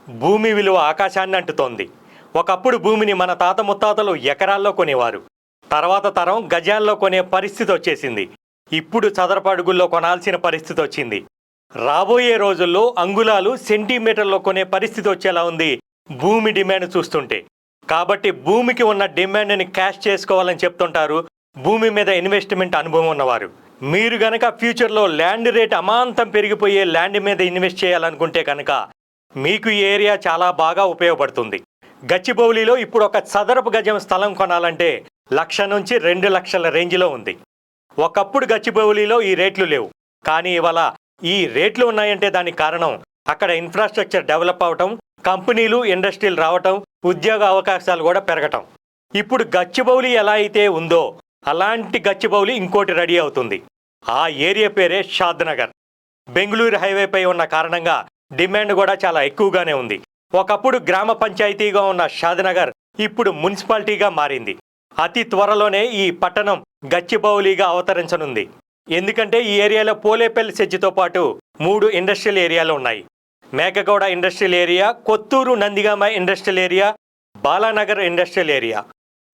భూమి విలువ ఆకాశాన్ని అంటుతోంది. ఒకప్పుడు భూమిని మన తాత ముత్తాతలు ఎకరాల్లో కొనేవారు. తర్వాత తరం గజాల్లో కొనే పరిస్థితి వచ్చేసింది. ఇప్పుడు చదరపు అడుగుల్లో కొనాల్సిన పరిస్థితి వచ్చింది. రాబోయే రోజుల్లో అంగుళాలు సెంటీమీటర్లో కొనే పరిస్థితి వచ్చేలా ఉంది భూమి డిమాండ్ చూస్తుంటే. కాబట్టి భూమికి ఉన్న డిమాండ్ని క్యాష్ చేసుకోవాలని చెప్తుంటారు భూమి మీద ఇన్వెస్ట్మెంట్ అనుభవం ఉన్నవారు. మీరు గనక ఫ్యూచర్లో ల్యాండ్ రేట్ అమాంతం పెరిగిపోయే ల్యాండ్ మీద ఇన్వెస్ట్ చేయాలనుకుంటే కనుక మీకు ఈ ఏరియా చాలా బాగా ఉపయోగపడుతుంది. గచ్చిబౌలిలో ఇప్పుడు ఒక చదరపు గజం స్థలం కొనాలంటే 1,00,000 నుంచి 2,00,000 రేంజ్లో ఉంది. ఒకప్పుడు గచ్చిబౌలిలో ఈ రేట్లు లేవు, కానీ ఇవాళ ఈ రేట్లు ఉన్నాయంటే దానికి కారణం అక్కడ ఇన్ఫ్రాస్ట్రక్చర్ డెవలప్ అవటం, కంపెనీలు ఇండస్ట్రీలు రావటం, ఉద్యోగ అవకాశాలు కూడా పెరగటం. ఇప్పుడు గచ్చిబౌలి ఎలా అయితే ఉందో అలాంటి గచ్చిబౌలి ఇంకోటి రెడీ అవుతుంది. ఆ ఏరియా పేరే షాద్నగర్. బెంగళూరు హైవేపై ఉన్న కారణంగా డిమాండ్ కూడా చాలా ఎక్కువగానే ఉంది. ఒకప్పుడు గ్రామ పంచాయతీగా ఉన్న షాద్నగర్ ఇప్పుడు మున్సిపాలిటీగా మారింది. అతి త్వరలోనే ఈ పట్టణం గచ్చిబౌలిగా అవతరించనుంది. ఎందుకంటే ఈ ఏరియాలో పోలేపల్లి సెజ్జితో పాటు 3 ఇండస్ట్రియల్ ఏరియాలు ఉన్నాయి. Mekaguda industrial area, Kothur Nandigama industrial area, Balanagar industrial area.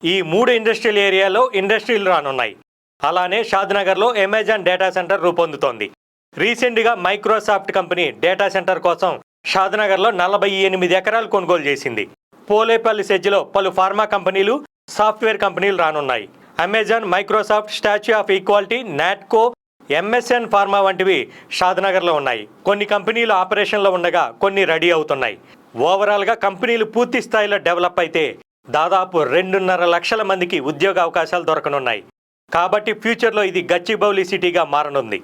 ఈ 3 ఇండస్ట్రియల్ ఏరియాలో ఇండస్ట్రీలు రానున్నాయి. అలానే షాద్నగర్లో అమెజాన్ డేటా సెంటర్ రూపొందుతోంది. రీసెంట్గా మైక్రోసాఫ్ట్ కంపెనీ డేటా సెంటర్ కోసం షాద్నగర్లో 48 ఎకరాలు కొనుగోలు చేసింది. పోలేపల్లి సెజ్జిలో పలు ఫార్మా కంపెనీలు, సాఫ్ట్వేర్ కంపెనీలు రానున్నాయి. Amazon, Microsoft, statue of equality, Natco, MSN pharma వంటివి షాద్నగర్లో ఉన్నాయి. కొన్ని కంపెనీలు ఆపరేషన్లో ఉండగా కొన్ని రెడీ అవుతున్నాయి. ఓవరాల్గా కంపెనీలు పూర్తి స్థాయిలో డెవలప్ అయితే దాదాపు 2.5 లక్షల మందికి ఉద్యోగ అవకాశాలు దొరకనున్నాయి. కాబట్టి ఫ్యూచర్లో ఇది గచ్చిబౌలి సిటీగా మారనుంది.